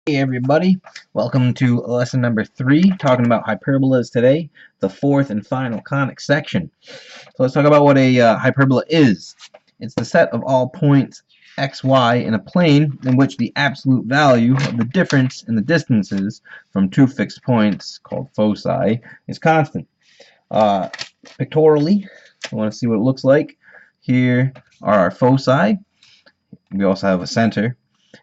Hey everybody, welcome to lesson number 3, talking about hyperbolas today, the fourth and final conic section. So let's talk about what a hyperbola is. It's the set of all points xy in a plane in which the absolute value of the difference in the distances from two fixed points, called foci, is constant. Pictorially, I want to see what it looks like. Here are our foci. We also have a center.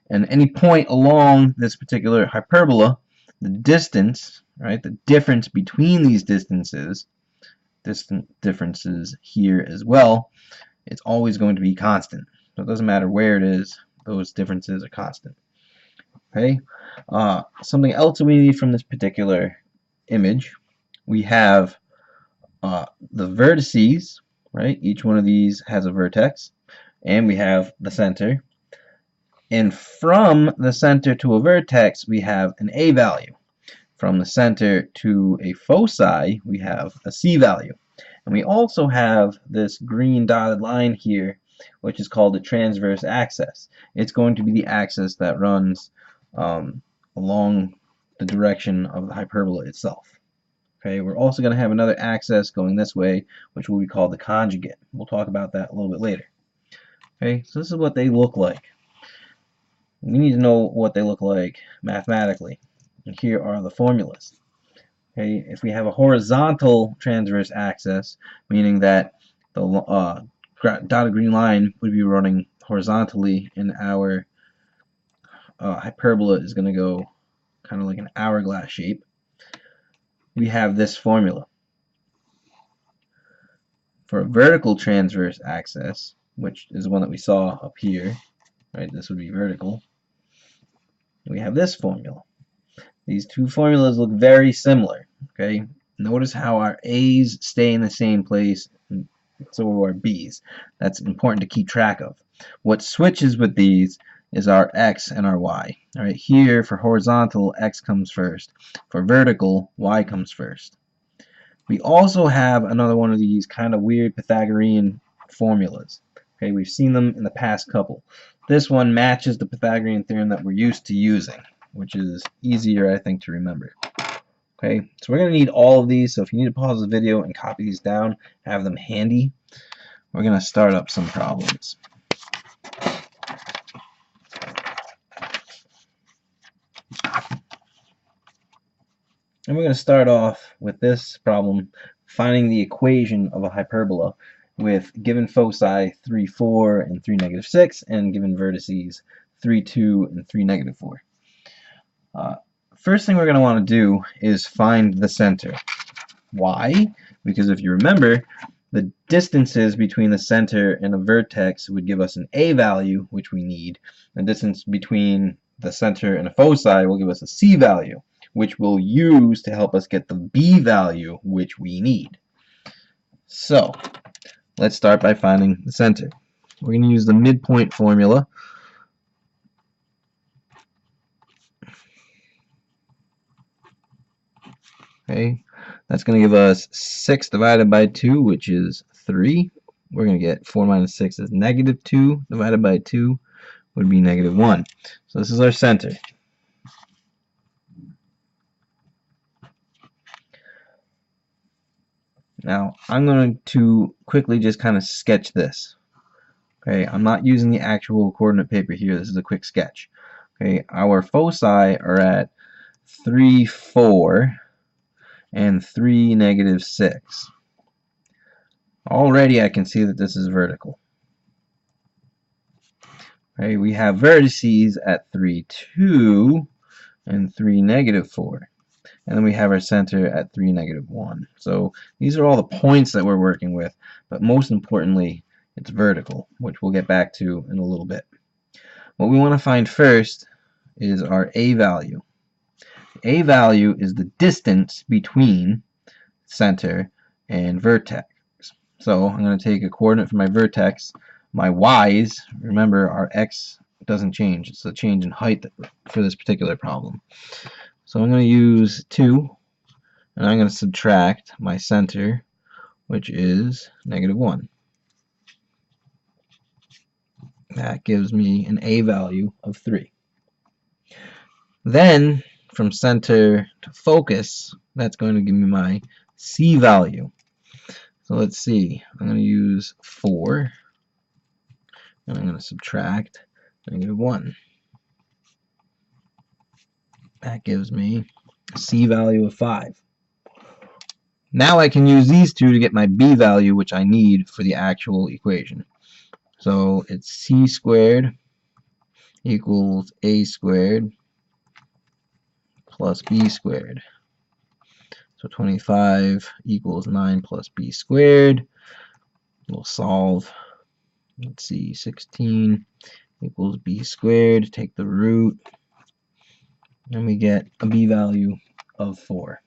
And any point along this particular hyperbola, the distance, right, the difference between these distances, differences here as well, it's always going to be constant. So it doesn't matter where it is, those differences are constant. Okay. Something else that we need from this particular image, we have the vertices, right? Each one of these has a vertex, and we have the center. And from the center to a vertex, we have an A value. From the center to a foci, we have a C value. And we also have this green dotted line here, which is called the transverse access. It's going to be the axis that runs along the direction of the hyperbola itself. Okay, we're also going to have another axis going this way, which will be called the conjugate. We'll talk about that a little bit later. Okay, so this is what they look like. We need to know what they look like mathematically. And here are the formulas. Okay, if we have a horizontal transverse axis, meaning that the dotted green line would be running horizontally, and our hyperbola is going to go kind of like an hourglass shape, we have this formula. For a vertical transverse axis, which is the one that we saw up here, right, this would be vertical, we have this formula. These two formulas look very similar. Okay, notice how our A's stay in the same place, and so do our B's. That's important to keep track of. What switches with these is our X and our Y. All right, here for horizontal, X comes first. For vertical, Y comes first. We also have another one of these kind of weird Pythagorean formulas. Okay, we've seen them in the past couple. This one matches the Pythagorean theorem that we're used to using, which is easier, I think, to remember. Okay, so we're going to need all of these, so if you need to pause the video and copy these down, have them handy, we're going to start up some problems. And we're going to start off with this problem, finding the equation of a hyperbola with given foci 3, 4, and 3, negative 6, and given vertices 3, 2, and 3, negative 4. First thing we're going to want to do is find the center. Why? Because if you remember, the distances between the center and a vertex would give us an A value, which we need. The distance between the center and a foci will give us a C value, which we'll use to help us get the B value, which we need. So, let's start by finding the center. We're going to use the midpoint formula. Okay, that's going to give us 6 divided by 2, which is 3. We're going to get 4 minus 6 is negative 2 divided by 2 would be negative 1. So this is our center. Now, I'm going to quickly just kind of sketch this. Okay, I'm not using the actual coordinate paper here. This is a quick sketch. Okay, our foci are at 3, 4, and 3, negative 6. Already I can see that this is vertical. Okay, we have vertices at 3, 2, and 3, negative 4. And then we have our center at 3, negative 1. So these are all the points that we're working with, but most importantly, it's vertical, which we'll get back to in a little bit. What we want to find first is our A value. A value is the distance between center and vertex. So I'm going to take a coordinate for my vertex. My y's, remember our x doesn't change. It's a change in height for this particular problem. So I'm going to use 2, and I'm going to subtract my center, which is negative 1. That gives me an A value of 3. Then from center to focus, that's going to give me my C value. So let's see, I'm going to use 4, and I'm going to subtract -1. That gives me a C value of 5. Now I can use these two to get my B value, which I need for the actual equation. So it's C squared equals A squared plus B squared. So 25 equals 9 plus B squared. We'll solve. Let's see, 16 equals B squared. Take the root. And we get a B value of 4.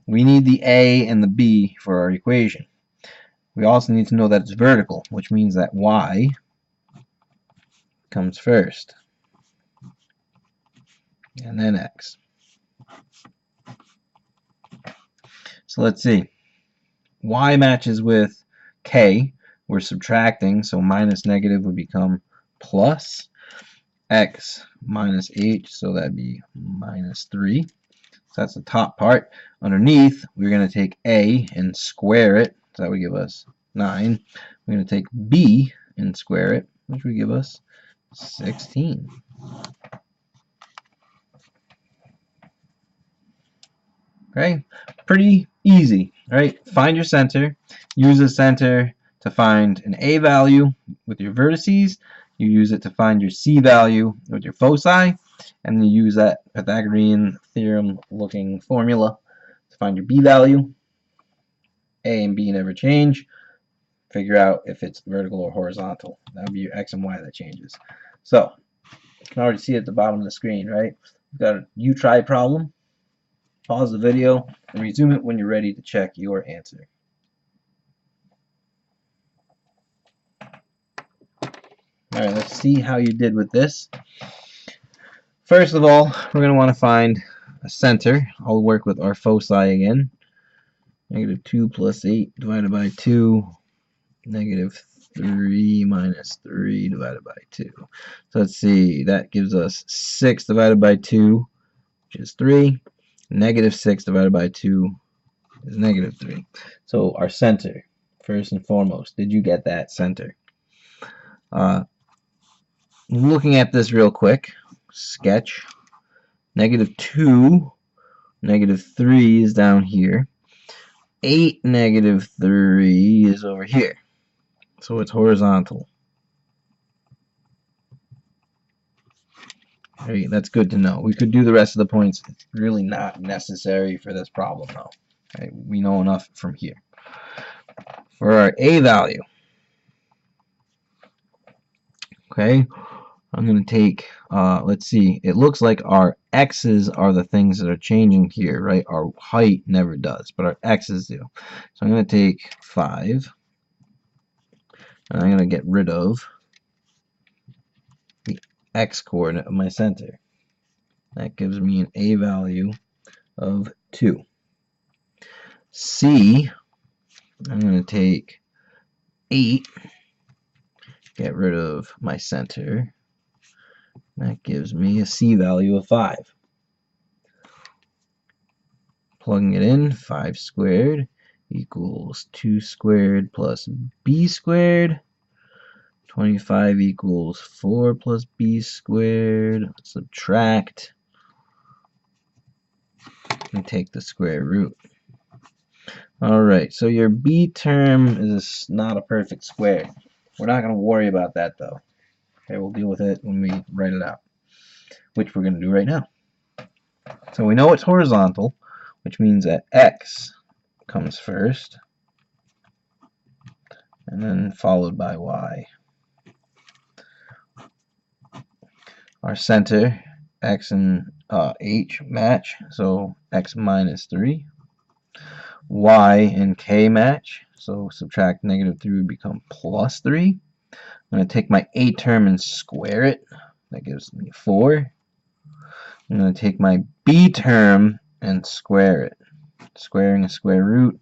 We need the A and the B for our equation. We also need to know that it's vertical, which means that Y comes first, and then X. So let's see. Y matches with K. We're subtracting, so minus negative would become plus. X minus H, so that'd be -3. So that's the top part. Underneath, we're going to take A and square it. So that would give us 9. We're going to take B and square it, which would give us 16. Okay, pretty easy, right? Find your center. Use the center to find an A value with your vertices. You use it to find your C value with your foci. And you use that Pythagorean theorem looking formula to find your B value. A and B never change. Figure out if it's vertical or horizontal. That would be your X and Y that changes. So, you can already see at the bottom of the screen, right? You've got a you try problem. Pause the video and resume it when you're ready to check your answer. Alright, let's see how you did with this. First of all, we're going to want to find a center. I'll work with our foci again. -2 plus 8 divided by 2. -3 minus 3 divided by 2. So let's see, that gives us 6 divided by 2, which is 3. -6 divided by 2 is -3. So our center, first and foremost, did you get that center? Looking at this real quick, sketch, -2, -3 is down here. 8, -3 is over here. So it's horizontal. Okay, that's good to know. We could do the rest of the points. It's really not necessary for this problem, though. Okay, we know enough from here. For our A value, okay, I'm going to take, let's see, it looks like our X's are the things that are changing here, right? Our height never does, but our X's do. So I'm going to take 5, and I'm going to get rid of the X coordinate of my center. That gives me an A value of 2. C, I'm going to take 8, get rid of my center. That gives me a C value of 5. Plugging it in, 5 squared equals 2 squared plus B squared. 25 equals 4 plus B squared. Subtract and take the square root. Alright, so your B term is not a perfect square. We're not going to worry about that though. Okay, we'll deal with it when we write it out, which we're going to do right now. So we know it's horizontal, which means that X comes first, and then followed by Y. Our center, X and H match, so X minus 3. Y and K match, so subtract -3 would become +3. I'm going to take my A term and square it. That gives me 4. I'm going to take my B term and square it. Squaring a square root,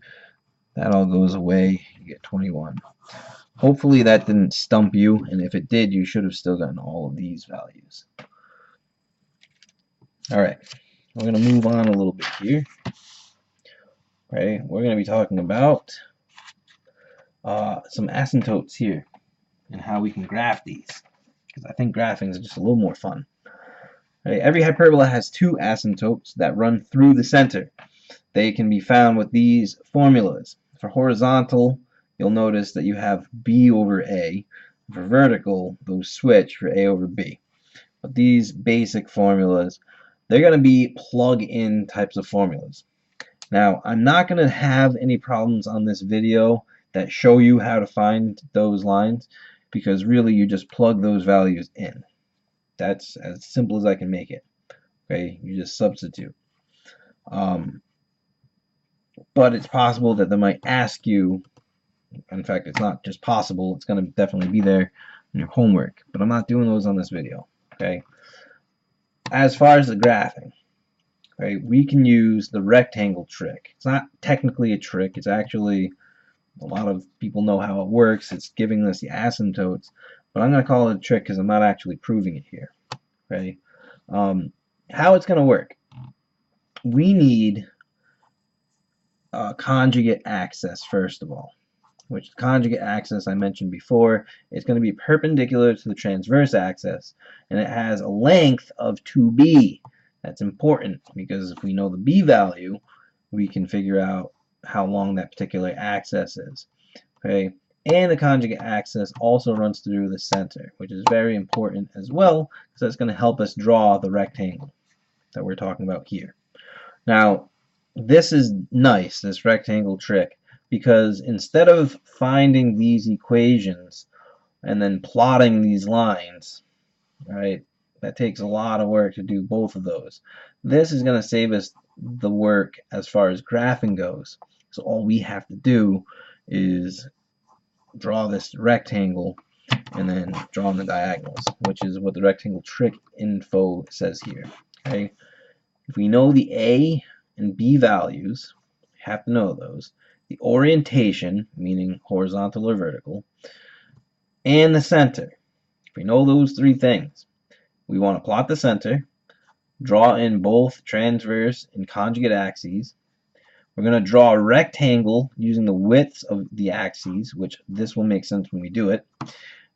that all goes away. You get 21. Hopefully that didn't stump you, and if it did, you should have still gotten all of these values. All right, we're going to move on a little bit here. Right, we're going to be talking about some asymptotes here and how we can graph these, because I think graphing is just a little more fun. Right, every hyperbola has two asymptotes that run through the center. They can be found with these formulas. For horizontal, you'll notice that you have b over a. For vertical, those switch for a over b. But these basic formulas, they're going to be plug-in types of formulas. Now, I'm not going to have any problems on this video that show you how to find those lines, because really you just plug those values in. That's as simple as I can make it. Okay, you just substitute. But it's possible that they might ask you, in fact, it's not just possible, it's going to definitely be there in your homework, but I'm not doing those on this video. Okay. As far as the graphing, right, we can use the rectangle trick. It's not technically a trick, it's actually, a lot of people know how it works. It's giving us the asymptotes, but I'm going to call it a trick because I'm not actually proving it here. Okay. How it's going to work, we need conjugate access first of all, which conjugate access I mentioned before is going to be perpendicular to the transverse access, and it has a length of 2b. That's important because if we know the b value, we can figure out how long that particular access is. Okay, and the conjugate access also runs through the center, which is very important as well because that's going to help us draw the rectangle that we're talking about here. Now, this is nice, this rectangle trick, because instead of finding these equations and then plotting these lines, right, that takes a lot of work to do both of those. This is going to save us the work as far as graphing goes. So all we have to do is draw this rectangle and then draw in the diagonals, which is what the rectangle trick info says here. Okay, if we know the A and B values, we have to know those, the orientation, meaning horizontal or vertical, and the center. If we know those three things, we want to plot the center, draw in both transverse and conjugate axes. We're going to draw a rectangle using the widths of the axes, which this will make sense when we do it.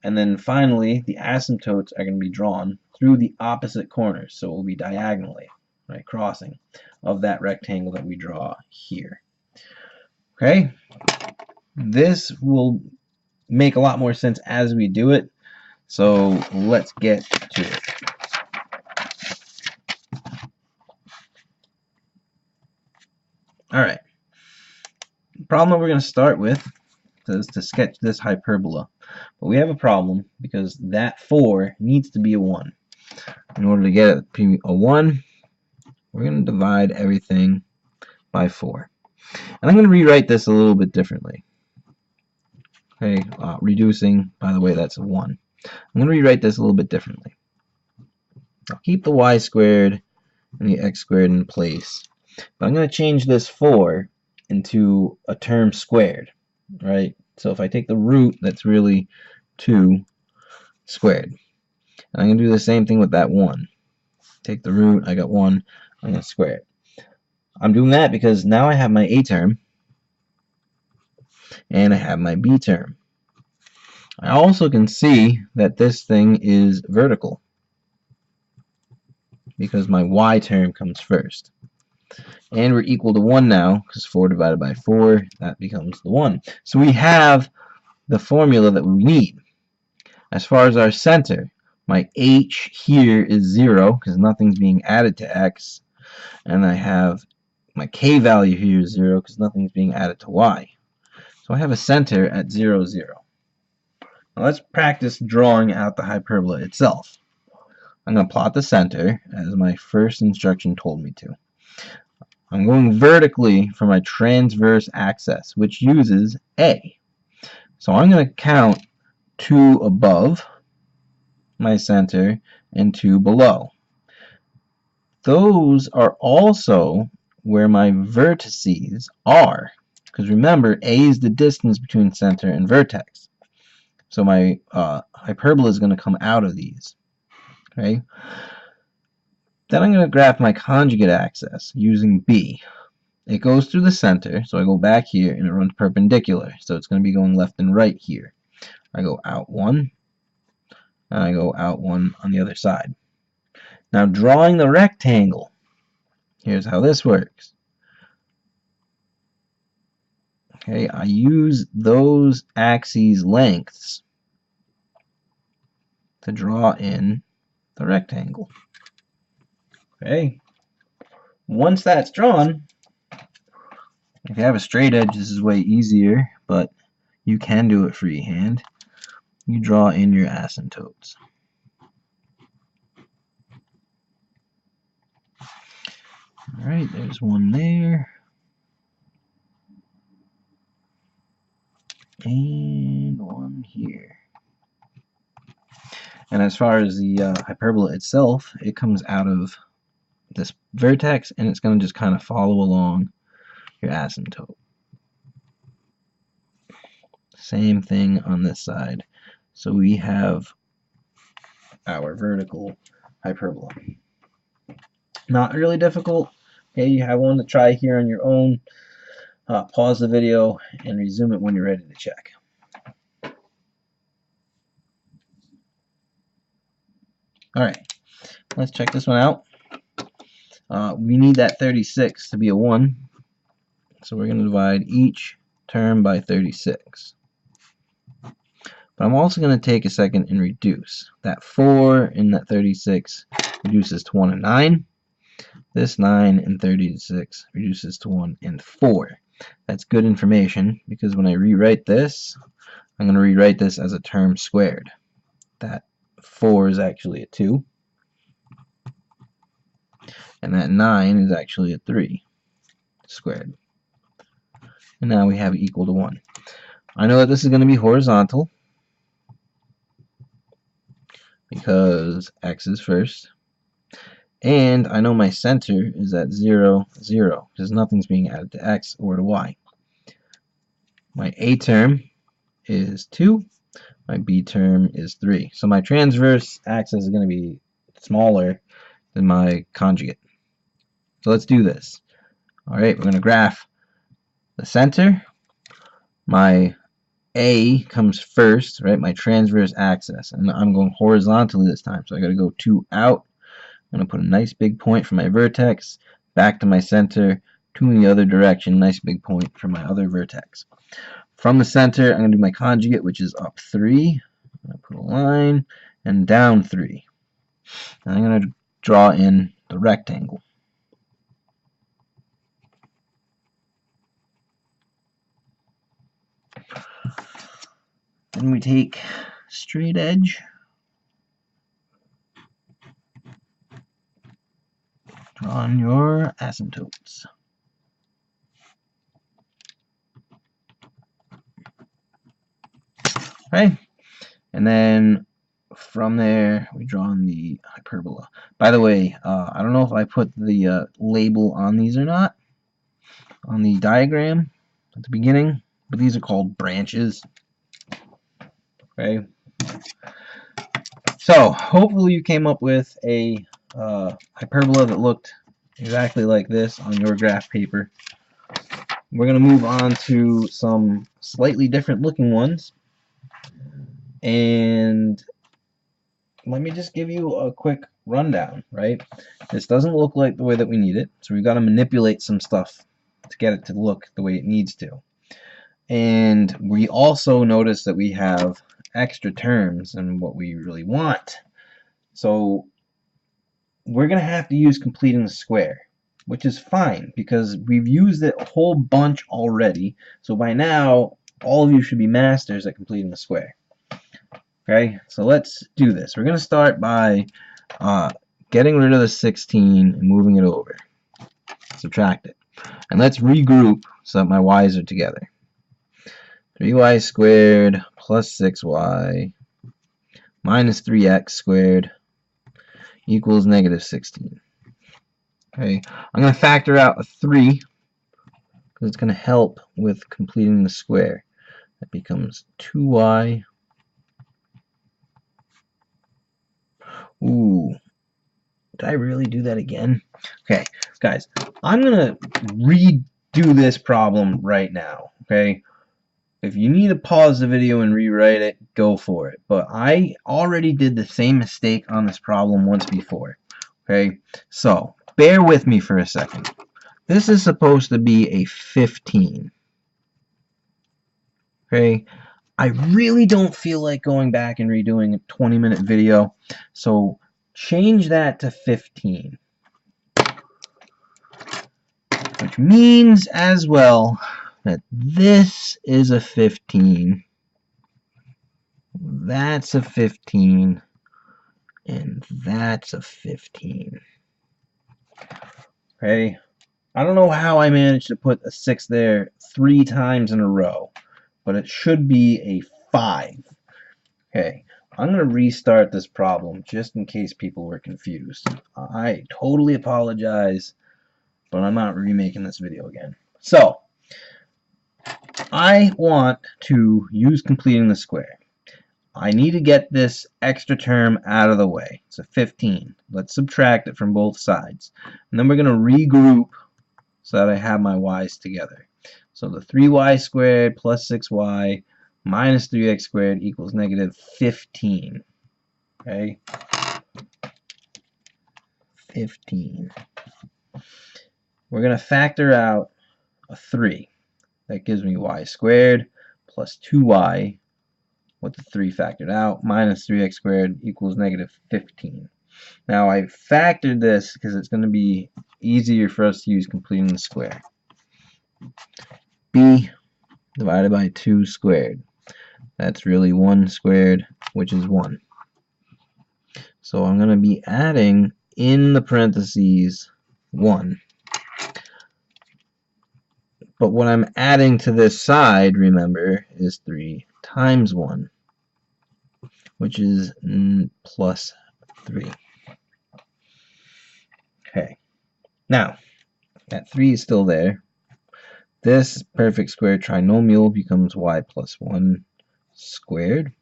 And then finally, the asymptotes are going to be drawn through the opposite corners, so it will be diagonally, right, crossing of that rectangle that we draw here. Okay, this will make a lot more sense as we do it, so let's get to it. Alright, the problem that we're going to start with is to sketch this hyperbola. But we have a problem because that 4 needs to be a 1. In order to get it to be a 1, we're going to divide everything by 4. And I'm going to rewrite this a little bit differently. Okay, reducing, by the way, that's a 1. I'm going to rewrite this a little bit differently. I'll keep the y squared and the x squared in place. But I'm going to change this 4 into a term squared, right? So if I take the root, that's really 2 squared. And I'm going to do the same thing with that 1. Take the root, I got 1, I'm going to square it. I'm doing that because now I have my a term and I have my b term. I also can see that this thing is vertical because my y term comes first. And we're equal to 1 now because 4 divided by 4, that becomes the 1. So we have the formula that we need. As far as our center, my h here is 0 because nothing's being added to x, and I have my k value here is 0 because nothing's being added to y. So I have a center at 0, 0. Now let's practice drawing out the hyperbola itself. I'm going to plot the center as my first instruction told me to. I'm going vertically for my transverse access, which uses A. So I'm going to count 2 above my center and 2 below. Those are also where my vertices are, because remember, A is the distance between center and vertex. So my hyperbola is going to come out of these. Okay. Then I'm going to graph my conjugate access using B. It goes through the center, so I go back here and it runs perpendicular, so it's going to be going left and right here. I go out one, and I go out one on the other side. Now drawing the rectangle, here's how this works. Okay, I use those axes lengths to draw in the rectangle. Okay, once that's drawn, if you have a straight edge, this is way easier, but you can do it freehand. You draw in your asymptotes. Alright, there's one there. And one here. And as far as the hyperbola itself, it comes out of this vertex and it's going to just kind of follow along your asymptote. Same thing on this side. So we have our vertical hyperbola. Not really difficult. Okay, you have one to try here on your own. Pause the video and resume it when you're ready to check. Alright, let's check this one out. We need that 36 to be a 1. So we're going to divide each term by 36. But I'm also going to take a second and reduce. That 4 in that 36 reduces to 1 and 9. This 9 and 36 reduces to 1 and 4. That's good information because when I rewrite this, I'm going to rewrite this as a term squared. That 4 is actually a 2. And that 9 is actually a 3 squared. And now we have equal to 1. I know that this is going to be horizontal because x is first. And I know my center is at 0, 0 because nothing's being added to x or to y. My A term is 2. My B term is 3. So my transverse axis is going to be smaller than my conjugate. So let's do this. Alright, we're going to graph the center. My A comes first, right? My transverse axis. And I'm going horizontally this time. So I got to go 2 out. I'm going to put a nice big point for my vertex, back to my center, 2 in the other direction, nice big point for my other vertex. From the center, I'm going to do my conjugate, which is up 3. I'm going to put a line, and down 3. And I'm going to draw in the rectangle. Then we take straight edge. Draw on your asymptotes. Okay, and then from there we draw on the hyperbola. By the way, I don't know if I put the label on these or not, on the diagram at the beginning, but these are called branches. Okay, so hopefully you came up with a hyperbola that looked exactly like this on your graph paper. We're going to move on to some slightly different looking ones. And let me just give you a quick rundown, right? This doesn't look like the way that we need it, so we've got to manipulate some stuff to get it to look the way it needs to. And we also notice that we have extra terms and what we really want. So we're going to have to use completing the square, which is fine because we've used it a whole bunch already. So by now, all of you should be masters at completing the square. Okay, so let's do this. We're going to start by getting rid of the 16 and moving it over. Subtract it. And let's regroup so that my y's are together. 3y squared plus 6y minus 3x squared equals negative 16. Okay, I'm going to factor out a 3 because it's going to help with completing the square. That becomes 2y. Ooh, Did I really do that again? Okay, guys, I'm gonna redo this problem right now, okay? If you need to pause the video and rewrite it, go for it. But I already did the same mistake on this problem once before, okay? So, bear with me for a second. This is supposed to be a 15, okay? I really don't feel like going back and redoing a 20-minute video, so change that to 15. Which means as well that this is a 15, that's a 15, and that's a 15. Okay, I don't know how I managed to put a 6 there 3 times in a row, but it should be a 5. Okay, I'm going to restart this problem just in case people were confused. I totally apologize, but I'm not remaking this video again. So, I want to use completing the square. I need to get this extra term out of the way. It's a 15. Let's subtract it from both sides. And then we're going to regroup so that I have my y's together. So the 3y squared plus 6y minus 3x squared equals negative 15. Okay? 15. We're going to factor out a 3. That gives me y squared plus 2y with the 3 factored out minus 3x squared equals negative 15. Now I factored this because it's going to be easier for us to use completing the square. B divided by 2 squared. That's really 1 squared, which is 1. So I'm going to be adding in the parentheses 1. But what I'm adding to this side, remember, is 3 times 1, which is plus 3. Okay. Now, that 3 is still there. This perfect square trinomial becomes y plus 1 squared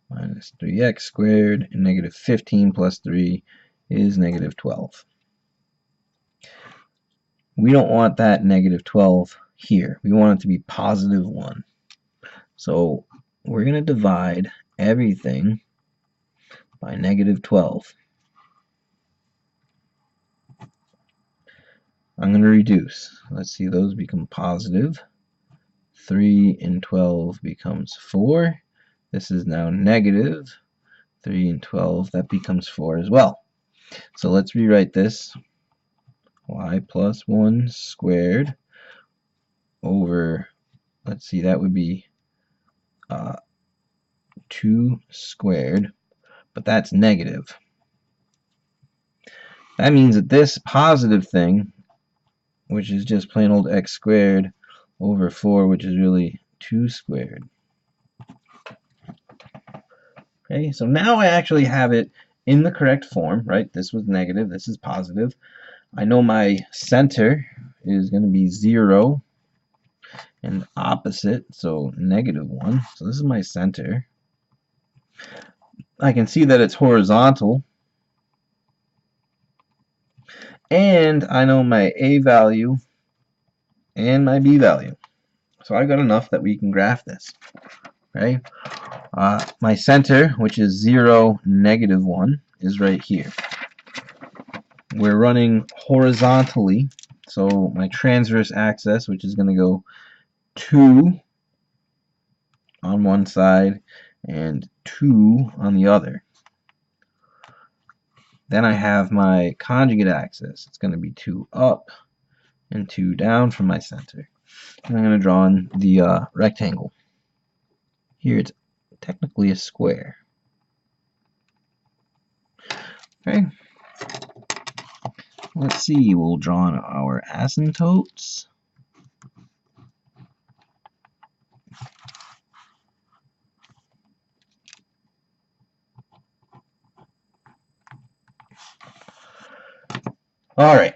minus 3x squared, and negative 15 plus 3 is negative 12. We don't want that negative 12 here. We want it to be positive 1. So we're going to divide everything by negative 12. I'm going to reduce. Let's see, those become positive. 3 and 12 becomes 4. This is now negative. 3 and 12, that becomes 4 as well. So let's rewrite this. Y plus 1 squared over, let's see, that would be 2 squared, but that's negative. That means that this positive thing, which is just plain old x squared over 4, which is really 2 squared. Okay, so now I actually have it in the correct form, right? This was negative, this is positive. I know my center is going to be 0 and opposite, so negative 1. So this is my center. I can see that it's horizontal. And I know my A value and my B value. So I've got enough that we can graph this. Okay? My center, which is 0, negative 1, is right here. We're running horizontally, so my transverse access, which is going to go 2 on one side and 2 on the other. Then I have my conjugate access. It's going to be 2 up and 2 down from my center. And I'm going to draw in the rectangle. Here it's technically a square. Okay. Let's see, we'll draw in our asymptotes. Alright,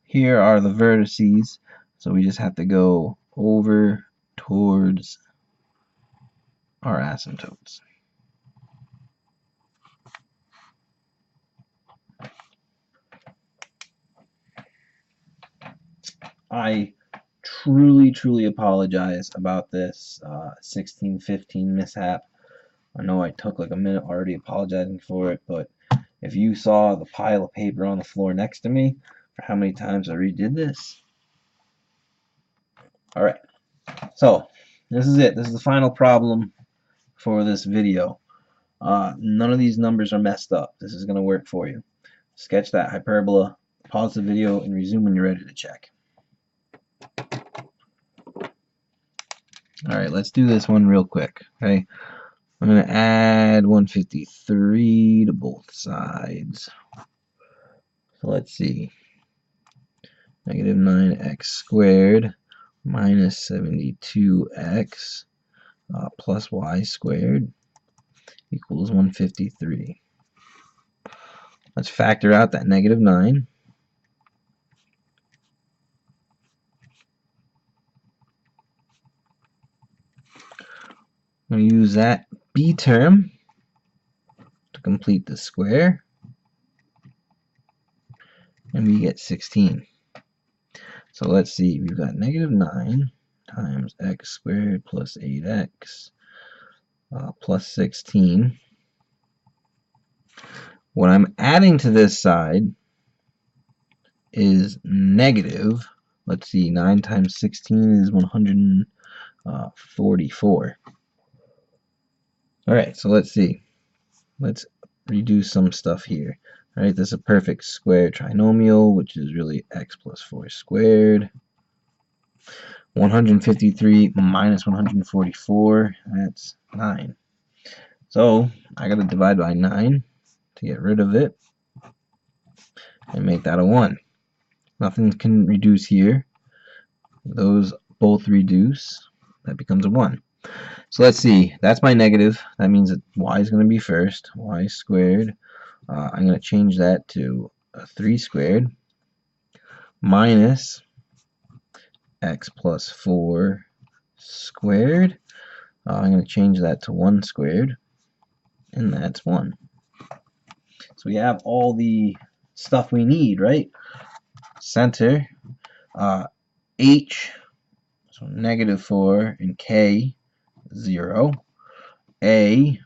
here are the vertices, so we just have to go over towards our asymptotes. I truly apologize about this 1615 mishap. I know I took like a minute already apologizing for it, but if you saw the pile of paper on the floor next to me for how many times I redid this. Alright, so this is it. This is the final problem for this video. None of these numbers are messed up. This is going to work for you. Sketch that hyperbola, pause the video, and resume when you're ready to check. Alright, let's do this one real quick. Okay, I'm going to add 153 to both sides. So let's see. Negative 9x squared minus 72x plus y squared equals 153. Let's factor out that negative 9. I'm going to use that b term to complete the square, and we get 16. So let's see, we've got negative 9 times x squared plus 8x plus 16. What I'm adding to this side is negative, let's see, 9 times 16 is 144. Alright, so let's see. Let's reduce some stuff here. Alright, this is a perfect square trinomial, which is really x plus 4 squared. 153 minus 144, that's 9. So I gotta divide by 9 to get rid of it and make that a 1. Nothing can reduce here. Those both reduce. That becomes a 1. So let's see. That's my negative. That means that y is going to be first. Y squared. I'm going to change that to a 3 squared minus x plus 4 squared. I'm going to change that to 1 squared, and that's 1. So we have all the stuff we need, right? Center, h, so negative 4, and k, 0. A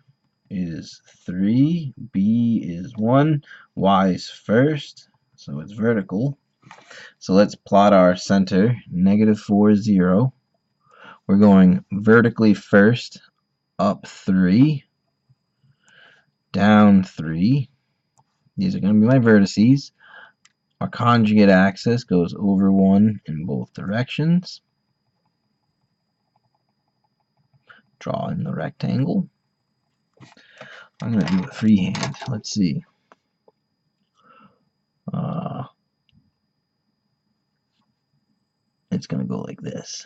is 3, B is 1, Y is first, so it's vertical. So let's plot our center, negative 4, 0. We're going vertically first, up 3, down 3. These are going to be my vertices. Our conjugate access goes over 1 in both directions. Draw in the rectangle. I'm going to do it freehand. Let's see. It's going to go like this.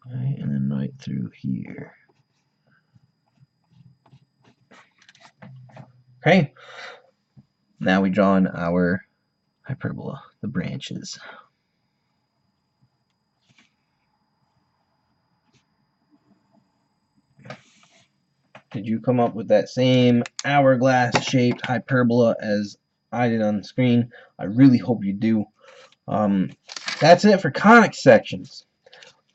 Right, and then right through here. Okay. Now we draw in our hyperbola, the branches. Did you come up with that same hourglass shaped hyperbola as I did on the screen? I really hope you do. That's it for conic sections.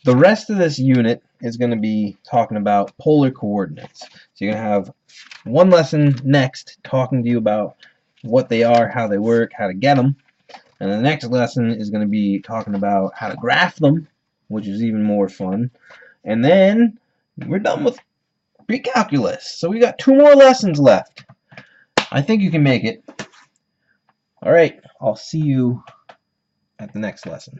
The rest of this unit is going to be talking about polar coordinates. So you're going to have one lesson next talking to you about what they are, how they work, how to get them. And the next lesson is going to be talking about how to graph them, which is even more fun. And then we're done with pre-calculus. So we got 2 more lessons left. I think you can make it. Alright, I'll see you at the next lesson.